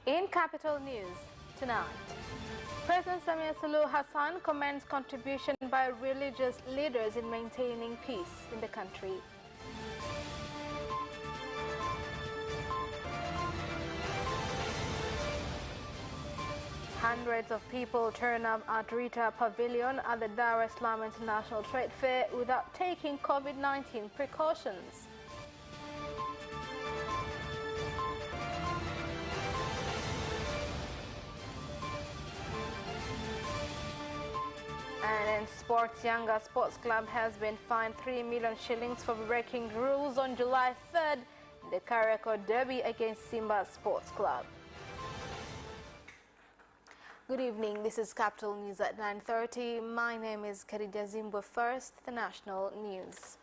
In Capital News tonight, President Samia Hassan commends contribution by religious leaders in maintaining peace in the country. Hundreds of people turn up at Rita Pavilion at the Dar es Salaam International Trade Fair without taking COVID-19 precautions. And in sports, YANGA Sports Club has been fined 3 million shillings for breaking rules on July 3rd in the Kariakor Derby against SIMBA Sports Club. Good evening, this is Capital News at 9:30. My name is Khadija Zimbwe. First, the national news.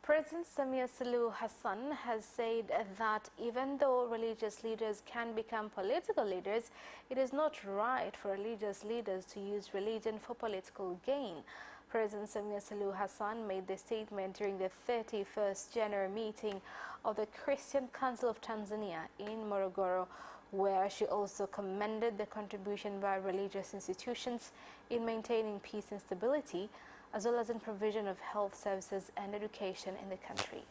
President Samia Suluhu Hassan has said that even though religious leaders can become political leaders, it is not right for religious leaders to use religion for political gain. President Samia Suluhu Hassan made this statement during the 31st General Meeting of the Christian Council of Tanzania in Morogoro, where she also commended the contribution by religious institutions in maintaining peace and stability, as well as in provision of health services and education in the country.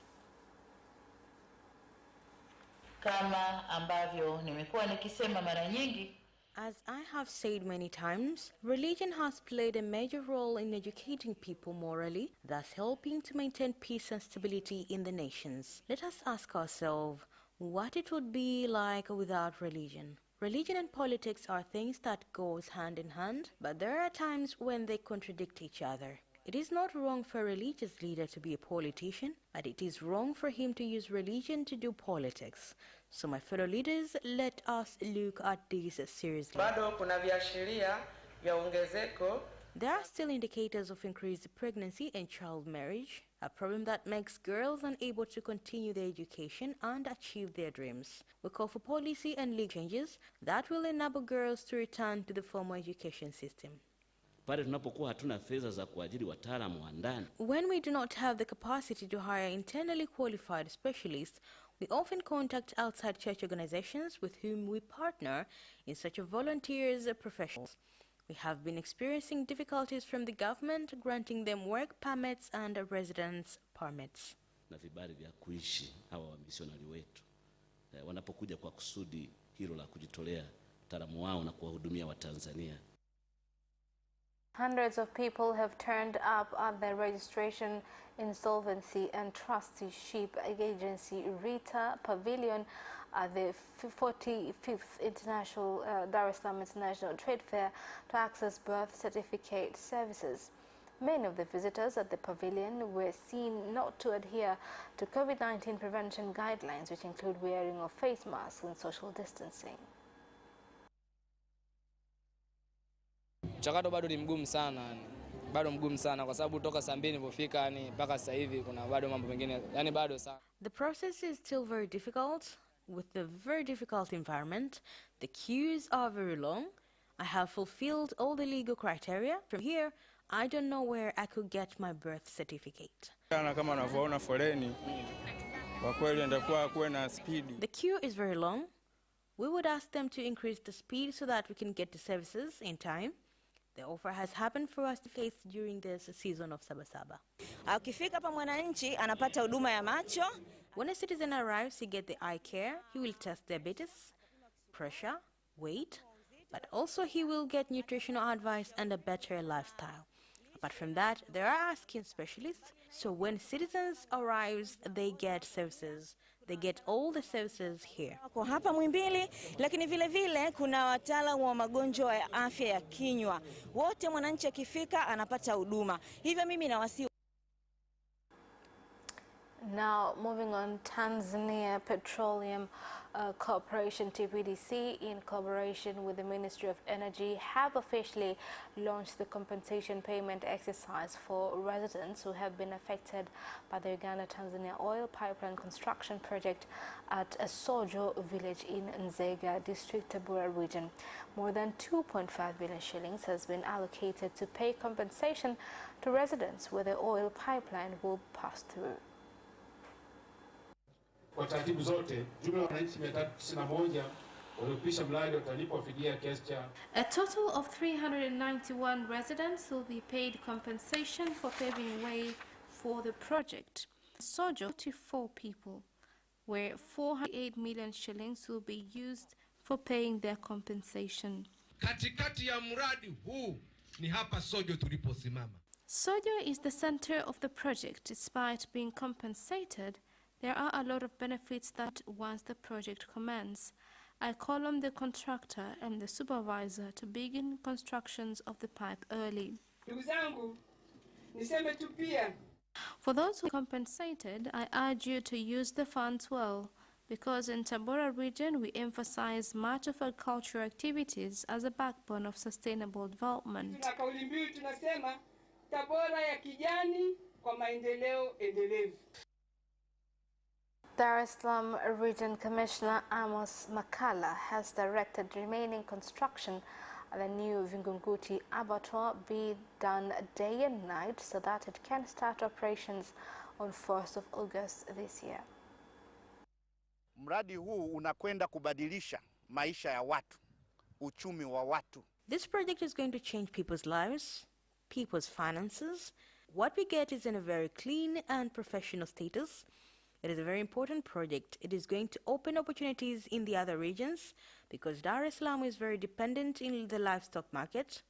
Kama ambavyo nimekuwa nikisema mara nyingi, as I have said many times, religion has played a major role in educating people morally, thus helping to maintain peace and stability in the nations. Let us ask ourselves what it would be like without religion. Religion and politics are things that goes hand in hand, but there are times when they contradict each other. It is not wrong for a religious leader to be a politician, but it is wrong for him to use religion to do politics. So my fellow leaders, let us look at this seriously. Bado kuna viashiria vya ongezeko. There are still indicators of increased pregnancy and child marriage, a problem that makes girls unable to continue their education and achieve their dreams. We call for policy and legal changes that will enable girls to return to the formal education system. When we do not have the capacity to hire internally qualified specialists, we often contact outside church organizations with whom we partner in search of volunteers or professionals. We have been experiencing difficulties from the government granting them work permits and residence permits. Na vibali vya kuishi hawa wamisionari wetu wanapokuja kwa kusudi hilo la kujitolea taalamu wao na kuwahudumia Watanzania. Hundreds of people have turned up at the Registration, Insolvency and Trusteeship Agency Rita Pavilion at the 45th International Dar es Salaam International Trade Fair to access birth certificate services. Many of the visitors at the pavilion were seen not to adhere to COVID-19 prevention guidelines, which include wearing of face masks and social distancing. Mchakato bado ni mgumu sana, kwa sababu toka saa 2 nilipofika mpaka sasa hivi kuna bado mambo mengine, bado sana. The process is still very difficult. With the very difficult environment, the queues are very long. I have fulfilled all the legal criteria. From here, I don't know where I could get my birth certificate. The queue is very long. We would ask them to increase the speed so that we can get the services in time. The offer has happened for us to face during this season of Sabasaba. When a citizen arrives, he gets the eye care. He will test diabetes, pressure, weight, but also he will get nutritional advice and a better lifestyle. Apart from that, there are skin specialists. So when citizens arrive, they get services. They get all the services here. Hapa Mwimbili, lakini vile vile kuna wataalamu wa magonjwa ya afya ya kinywa. Wote mwananchi akifika anapata huduma. Hivyo mimi nawasihi. Now, moving on, Tanzania Petroleum Corporation, TPDC, in collaboration with the Ministry of Energy, have officially launched the compensation payment exercise for residents who have been affected by the Uganda-Tanzania oil pipeline construction project at Sergio village in Nzega district, Tabora region. More than 2.5 billion shillings has been allocated to pay compensation to residents where the oil pipeline will pass through. Kwa taratibu zote, jumla wananchi 391 A total of 391 residents will be paid compensation for paving way for the project. Sergio, 24 people, where 408 million shillings will be used for paying their compensation. Katikati ya mradi huu ni hapa Sergio tuliposimama. Sergio is the center of the project. Despite being compensated, there are a lot of benefits that once the project commences. I call on the contractor and the supervisor to begin constructions of the pipe early. For those who are compensated, I urge you to use the funds well, because in Tabora region we emphasize much of agricultural activities as a backbone of sustainable development. Dar es Salaam Region Commissioner Amos Makala has directed remaining construction at the new Vingunguti abattoir be done day and night so that it can start operations on 1st of August this year. Mradi huu unakwenda kubadilisha maisha ya watu, uchumi wa watu. This project is going to change people's lives, people's finances. What we get is in a very clean and professional status. It is a very important project. It is going to open opportunities in the other regions because Dar es Salaam is very dependent in the livestock market.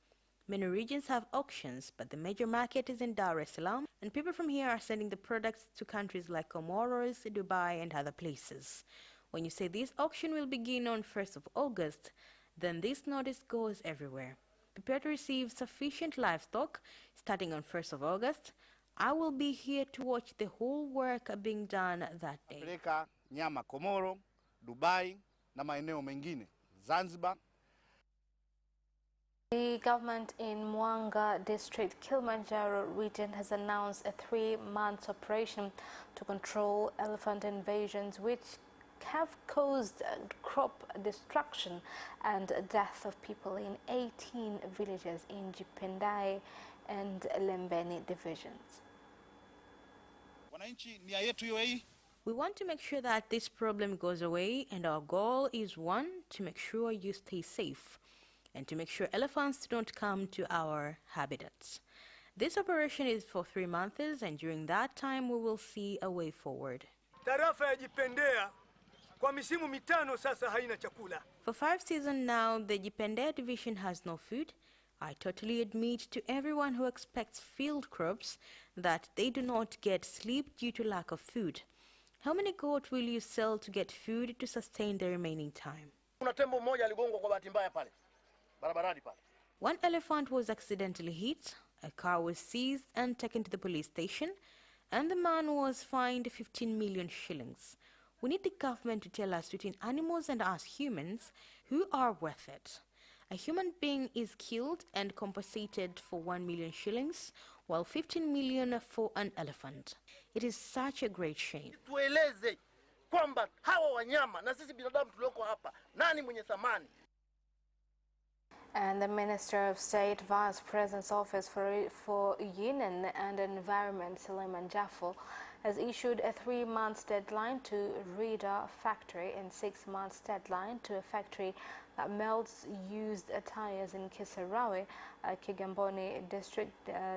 Many regions have auctions, but the major market is in Dar es Salaam, and people from here are sending the products to countries like Comoros, Dubai, and other places. When you say this auction will begin on 1st of August, then this notice goes everywhere. Prepare to receive sufficient livestock starting on 1st of August. I will be here to watch the whole work being done that day. Peleka nyama Komoro, Dubai na maeneo mengine, Zanzibar. The government in YANGA District, Kilimanjaro region has announced a 3-month operation to control elephant invasions which have caused crop destruction and death of people in 18 villages in Jipendai and Lembeni divisions. We want to make sure that this problem goes away, and our goal is one, to make sure you stay safe and to make sure elephants don't come to our habitats. This operation is for 3 months, and during that time we will see a way forward. For 5 seasons now, the Jipendea division has no food. I totally admit to everyone who expects field crops that they do not get sleep due to lack of food. How many goats will you sell to get food to sustain the remaining time? One elephant was accidentally hit, a car was seized and taken to the police station, and the man was fined 15 million shillings. We need the government to tell us between animals and us humans who are worth it. A human being is killed and compensated for 1 million shillings, while 15 million for an elephant. It is such a great shame. And the Minister of State, Vice President's Office for Union and Environment, KILIMANJARO, has issued a 3-month deadline to Reader factory and 6 months deadline to a factory that melts used tires in Kisarawe, Kigamboni District,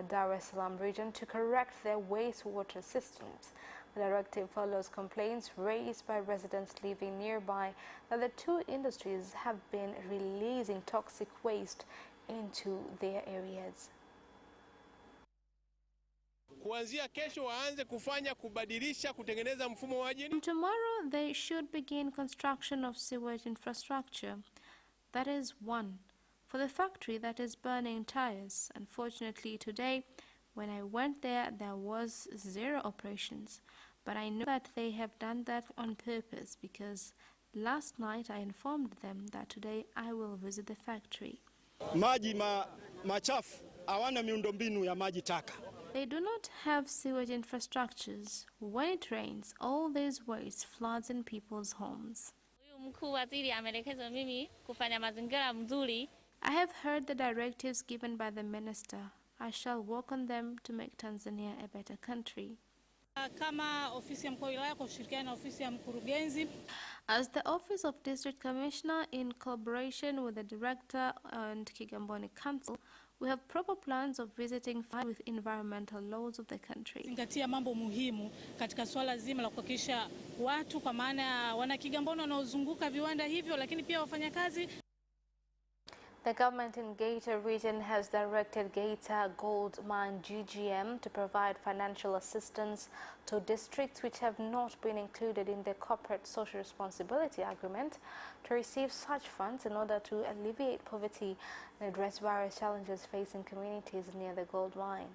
Dar es Salaam region to correct their wastewater systems. The directive follows complaints raised by residents living nearby that the two industries have been releasing toxic waste into their areas. Tomorrow they should begin construction of sewage infrastructure. That is one. For the factory that is burning tires, unfortunately today when I went there, there was 0 operations. But I know that they have done that on purpose because last night I informed them that today I will visit the factory. Machafu hawana miundombinu ya maji taka. They do not have sewage infrastructures. When it rains, all this waste floods in people's homes. I have heard the directives given by the minister. I shall work on them to make Tanzania a better country. Kama ofisi ya mkuu wa wilaya kwa kushirikiana na ofisi ya mkurugenzi. As the Office of District Commissioner, in collaboration with the Director and Kigamboni Council, we have proper plans of visiting with environmental laws of the country. Zingatia mambo muhimu katika swala zima la kuhakikisha watu kwa maana wana Kigamboni wanaozunguka viwanda hivyo, lakini pia wafanyakazi. The government in Gator region has directed Gator Gold Mine GGM to provide financial assistance to districts which have not been included in the corporate social responsibility agreement to receive such funds in order to alleviate poverty and address various challenges facing communities near the gold mine.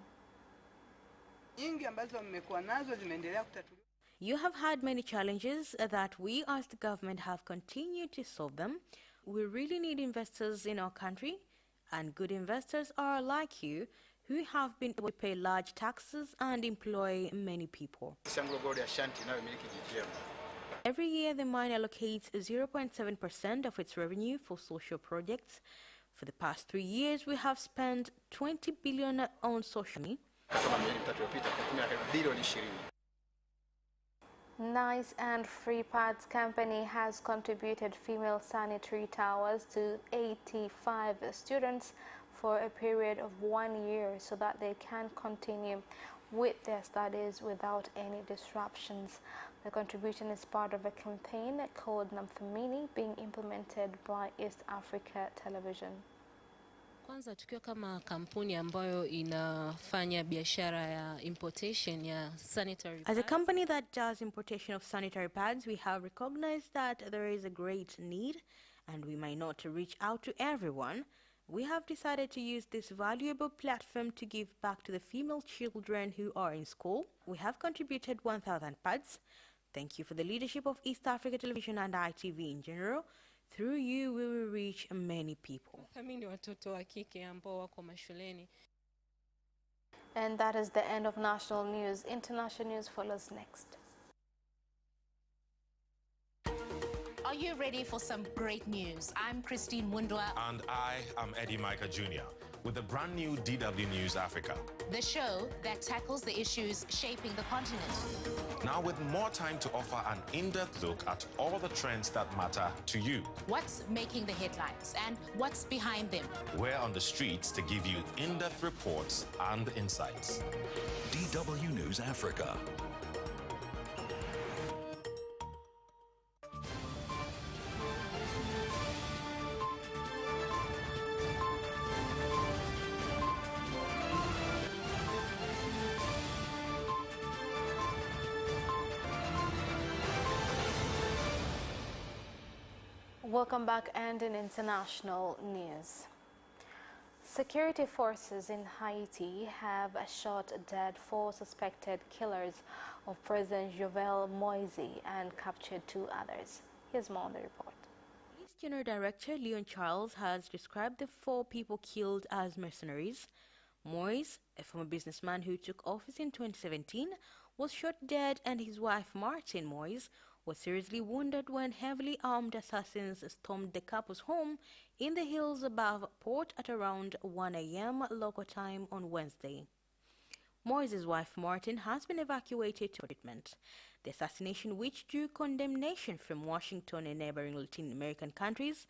You have had many challenges that we as the government have continued to solve them. We really need investors in our country, and good investors are like you who have been able to pay large taxes and employ many people. Every year the mine allocates 0.7% of its revenue for social projects. For the past 3 years we have spent 20 billion on social media. Nice and Free Pads Company has contributed female sanitary towels to 85 students for a period of 1 year so that they can continue with their studies without any disruptions. The contribution is part of a campaign called NAMTHAMINI being implemented by East Africa Television. Kwanza tukiwa kama kampuni ambayo inafanya biashara ya importation ya sanitary pads. As a company that does importation of sanitary pads, we have recognized that there is a great need and we might not reach out to everyone. We have decided to use this valuable platform to give back to the female children who are in school. We have contributed 1,000 pads. Thank you for the leadership of East Africa Television and ITV in general. Through you, we will reach many people. And that is the end of national news. International news follows next. Are you ready for some great news? I'm Christine Mundwa. And I am Eddie Micah Jr. with the brand new DW News Africa, the show that tackles the issues shaping the continent. Now with more time to offer an in-depth look at all the trends that matter to you. What's making the headlines and what's behind them? We're on the streets to give you in-depth reports and insights. DW News Africa. Welcome back, and in international news. Security forces in Haiti have shot dead 4 suspected killers of President Jovenel Moise and captured 2 others. Here's more on the report. Police General Director Leon Charles has described the 4 people killed as mercenaries. Moise, a former businessman who took office in 2017, was shot dead, and his wife Martine Moise was seriously wounded when heavily armed assassins stormed the couple's home in the hills above Port at around 1 a.m. local time on Wednesday. Moise's wife Martine has been evacuated to treatment. The assassination, which drew condemnation from Washington and neighboring Latin American countries,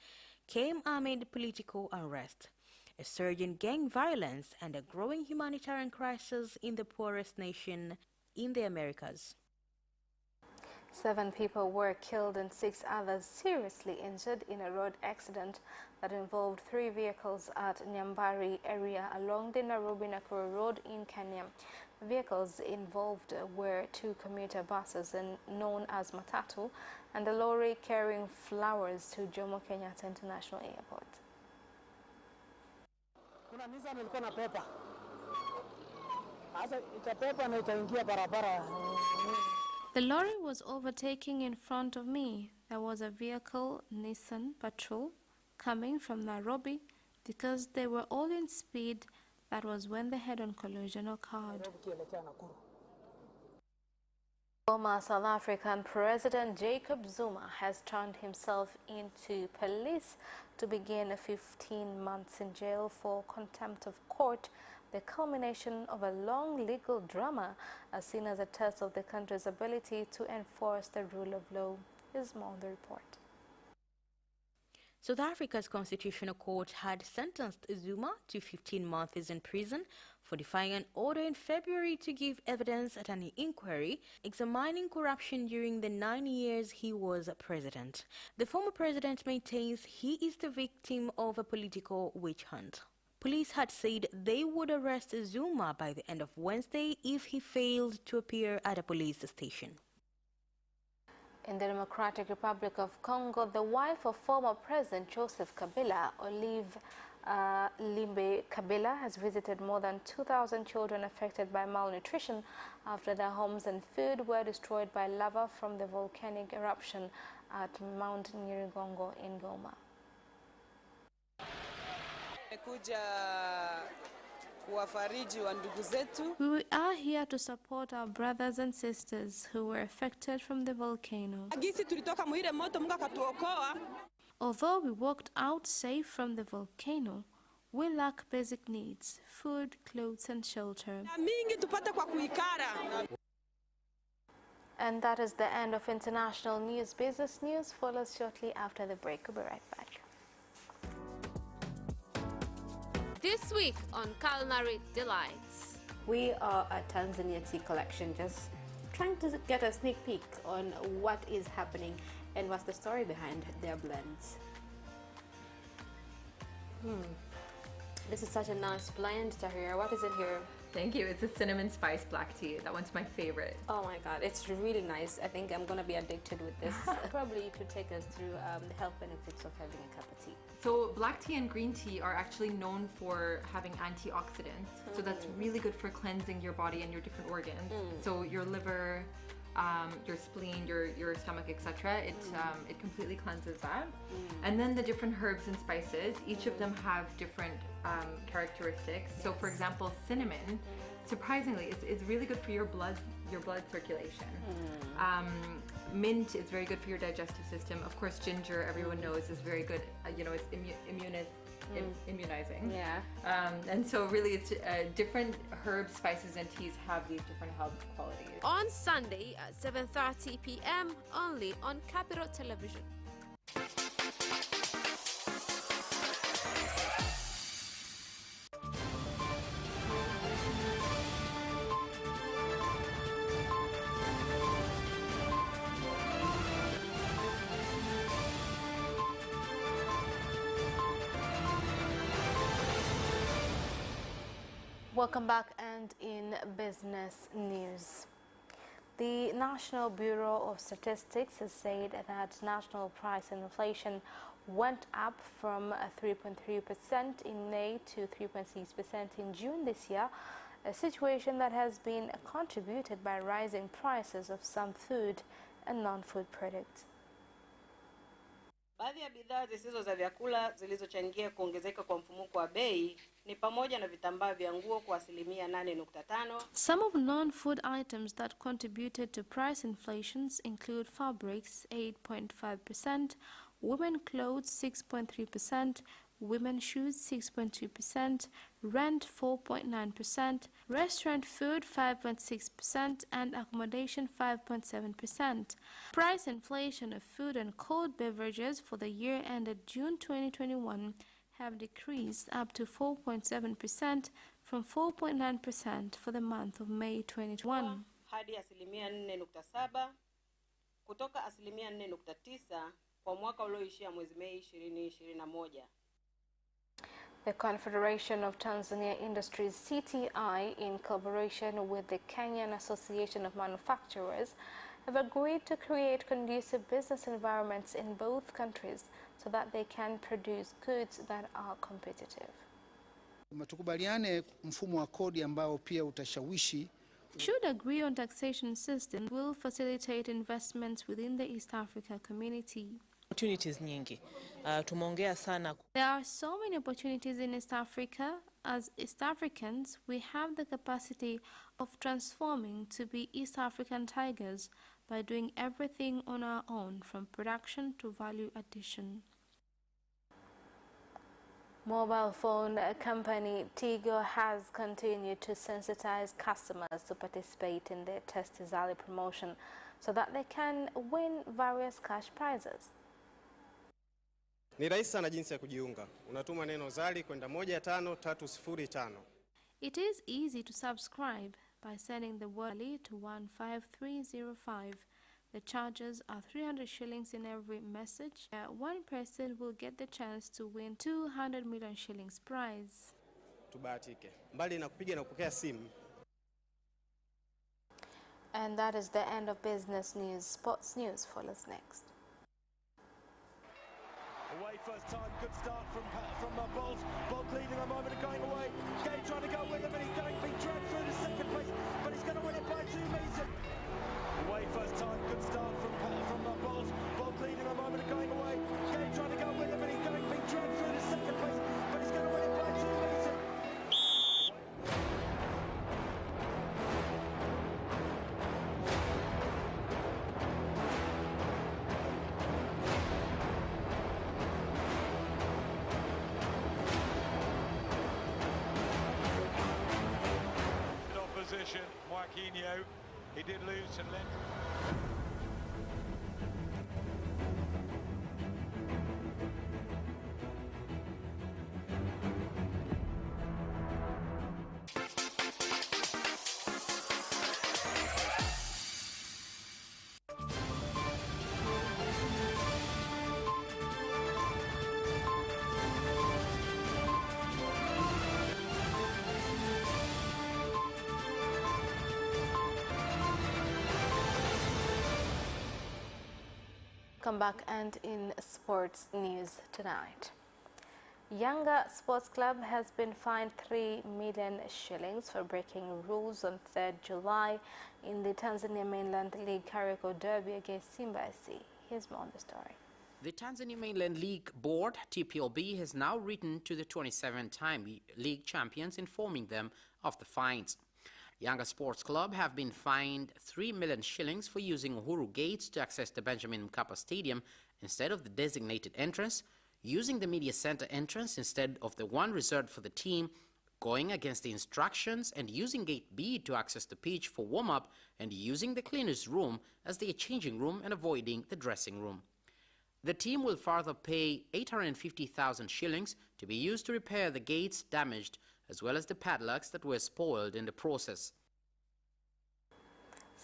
came amid political unrest, a surge in gang violence, and a growing humanitarian crisis in the poorest nation in the Americas. 7 people were killed and 6 others seriously injured in a road accident that involved 3 vehicles at Nyambari area along the Nairobi-Nakuru Road in Kenya. The vehicles involved were 2 commuter buses known as matatu and a lorry carrying flowers to Jomo Kenyatta International Airport. Kuna Nissan ilikuwa na pepa. Sasa itapepa na itaingia barabara. The lorry was overtaking in front of me. There was a vehicle, Nissan Patrol, coming from Nairobi because they were all in speed. That was when the head-on collision occurred. Former South African President Jacob Zuma has turned himself into police to begin 15 months in jail for contempt of court. the culmination of a long legal drama, as seen as a test of the country's ability to enforce the rule of law. Here's more on the report. South Africa's Constitutional Court had sentenced Zuma to 15 months in prison for defying an order in February to give evidence at an inquiry examining corruption during the 9 years he was president. The former president maintains he is the victim of a political witch hunt. Police had said they would arrest Zuma by the end of Wednesday if he failed to appear at a police station. In the Democratic Republic of Congo, the wife of former President Joseph Kabila, Olive Limbe Kabila, has visited more than 2,000 children affected by malnutrition after their homes and food were destroyed by lava from the volcanic eruption at Mount Nyiragongo in Goma. We are here to support our brothers and sisters who were affected from the volcano. Although we walked out safe from the volcano, we lack basic needs: food, clothes, and shelter. And that is the end of international news. Business news follows shortly after the break. We'll be right back. This week on Culinary Delights, we are at Tanzania Tea Collection, just trying to get a sneak peek on what is happening and what's the story behind their blends. This is such a nice blend, Tahira. What is it here? Thank you. It's a cinnamon spice black tea. That one's my favorite. Oh my God, it's really nice. I think I'm gonna be addicted with this. Probably you could take us through the health benefits of having a cup of tea. So black tea and green tea are actually known for having antioxidants. So that's really good for cleansing your body and your different organs. So your liver, your spleen, your stomach, etc. It completely cleanses that. And then the different herbs and spices, each of them have different characteristics. So for example, cinnamon, surprisingly, is really good for your blood circulation. Mint is very good for your digestive system. Of course, ginger, everyone knows, is very good. It's immunizing. Yeah. And so really, it's different herbs, spices, and teas have these different health qualities. on Sunday at 7:30 p.m. only on Capital Television. Welcome back, and in business news. The National Bureau of Statistics has said that national price inflation went up from 3.3% in May to 3.6% in June this year, a situation that has been contributed by rising prices of some food and non-food products. Baadhi ya bidhaa zisizo za vyakula zilizochangia kuongezeka kwa mfumuko wa bei ni pamoja na vitambaa vya nguo kwa 8.5%. Some of non-food items that contributed to price inflations include fabrics 8.5%, women clothes 6.3%, women shoes 6.2%, rent 4.9%, restaurant food 5.6%, and accommodation 5.7%. Price inflation of food and cold beverages for the year ended June 2021 have decreased up to 4.7% from 4.9% for the month of May 2021. Hadi 4.7% kutoka 4.9% kwa mwaka ulioishia mwezi Mei 2021. The Confederation of Tanzania Industries (CTI), in collaboration with the Kenyan Association of Manufacturers, have agreed to create conducive business environments in both countries so that they can produce goods that are competitive. Tukubaliane mfumo wa kodi ambao pia utashawishi. Should agree on taxation system will facilitate investments within the East Africa community. Opportunities nyingi. Tumeongea sana. There are so many opportunities in East Africa. As East Africans, we have the capacity of transforming to be East African tigers by doing everything on our own, from production to value addition. Mobile phone company Tigo has continued to sensitize customers to participate in their Testimonial promotion so that they can win various cash prizes. Ni rahisi sana jinsi ya kujiunga. Unatuma neno ZALI kwenda 15305. It is easy to subscribe by sending the word ZALI to 15305. The charges are 300 shillings in every message. One person will get the chance to win 200 million shillings prize. Tubahatike. Mbali na kupiga na kupokea simu. And that is the end of business news. Sports news follows next. Away first time, good start from Bolt. Bolt leading a moment of going away. Gay trying to go with him, and he's going to be dragged through to second place, but he's going to win it by 2 meters. Away first time, good start from Bolt. Bolt leading a moment of going away. Gay trying to go with him, and he's going to be dragged through to second place, but he's going to win it by 2 meters. Opposition, Joaquinho, he did lose to Lynn. Come back, and in sports news tonight. YANGA Sports Club has been fined 3 million shillings for breaking rules on 3rd July in the Tanzania Mainland League Kariakoo Derby against SIMBA SC. Here's more on the story. The Tanzania Mainland League Board, TPLB, has now written to the 27-time league champions informing them of the fines. YANGA Sports Club have been fined 3 million shillings for using Uhuru Gates to access the Benjamin Mkapa Stadium instead of the designated entrance, using the media center entrance instead of the one reserved for the team, going against the instructions and using Gate B to access the pitch for warm-up, and using the cleaners' room as the changing room and avoiding the dressing room. The team will further pay 850,000 shillings to be used to repair the gates damaged, as well as the padlocks that were spoiled in the process.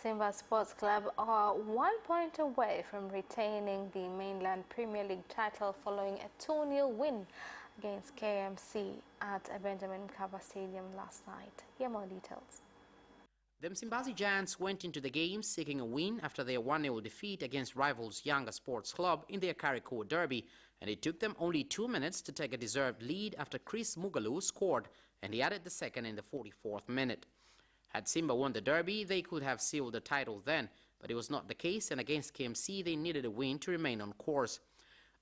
SIMBA Sports Club are 1 point away from retaining the Mainland Premier League title following a 2-0 win against KMC at Benjamin Mkapa Stadium last night. Here more details. The Msimbazi Giants went into the game seeking a win after their 1-0 defeat against rivals YANGA Sports Club in their Kariakoo Derby, and it took them only 2 minutes to take a deserved lead after Chris Mugalu scored, and he added the second in the 44th minute. Had Simba won the derby, they could have sealed the title then, but it was not the case, and against KMC they needed a win to remain on course.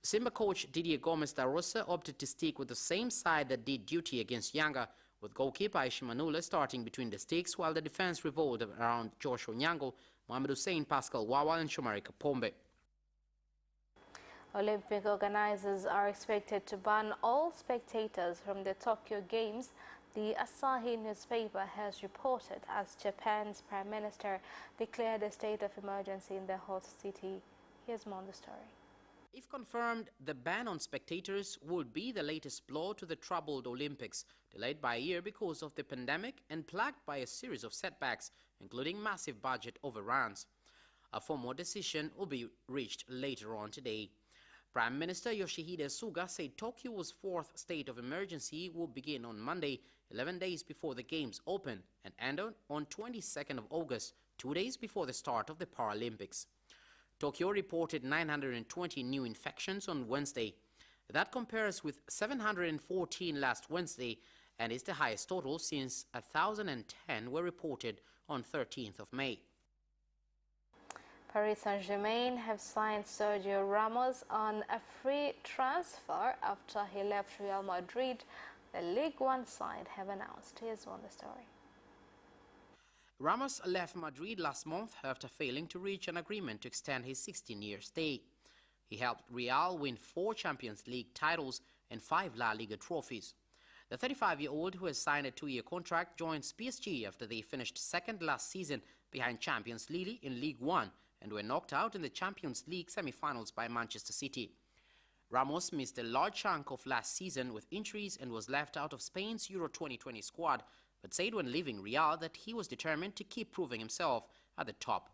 Simba coach Didier Gomes da Rosa opted to stick with the same side that did duty against YANGA, with goalkeeper Aishi Manula starting between the sticks, while the defense revolved around Joshua Nyango, Mohamed Hussein, Pascal Wawa and Shomari Kapombe. Olympic organizers are expected to ban all spectators from the Tokyo Games, the Asahi newspaper has reported, as Japan's Prime Minister declared a state of emergency in the host city. Here's more on the story. If confirmed, the ban on spectators would be the latest blow to the troubled Olympics, delayed by a year because of the pandemic and plagued by a series of setbacks, including massive budget overruns. A formal decision will be reached later on today. Prime Minister Yoshihide Suga said Tokyo's fourth state of emergency will begin on Monday, 11 days before the Games open, and end on 22nd of August, 2 days before the start of the Paralympics. Tokyo reported 920 new infections on Wednesday. That compares with 714 last Wednesday and is the highest total since 1,010 were reported on 13th of May. Paris Saint-Germain have signed Sergio Ramos on a free transfer after he left Real Madrid, the Ligue 1 side have announced. Here's on the story. Ramos left Madrid last month after failing to reach an agreement to extend his 16-year stay. He helped Real win 4 Champions League titles and 5 La Liga trophies. The 35-year-old, who has signed a 2-year contract, joins PSG after they finished second last season behind champions Lille in League One and were knocked out in the Champions League semi-finals by Manchester City. Ramos missed a large chunk of last season with injuries and was left out of Spain's Euro 2020 squad, but said when leaving Real that he was determined to keep proving himself at the top.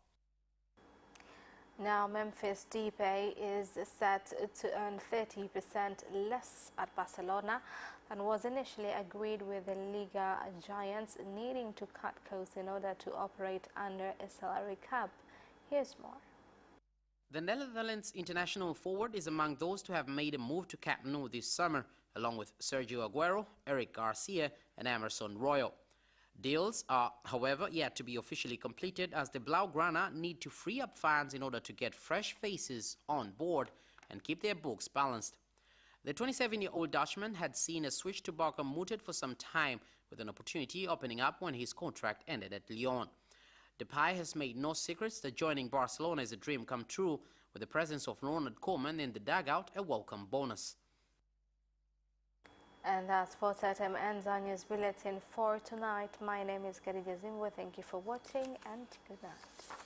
Now, Memphis Depay is set to earn 30% less at Barcelona than was initially agreed, with the Liga giants needing to cut costs in order to operate under a salary cap. Here's more. The Netherlands international forward is among those to have made a move to Camp Nou this summer, along with Sergio Aguero, Eric Garcia and Emerson Royal. Deals are, however, yet to be officially completed, as the Blaugrana need to free up fans in order to get fresh faces on board and keep their books balanced. The 27-year-old Dutchman had seen a switch to Barca mooted for some time, with an opportunity opening up when his contract ended at Lyon. Depay has made no secrets that joining Barcelona is a dream come true, with the presence of Ronald Koeman in the dugout a welcome bonus. And that's Sports Item ends our news bulletin for tonight. My name is Khadija Zimwe. Thank you for watching and good night.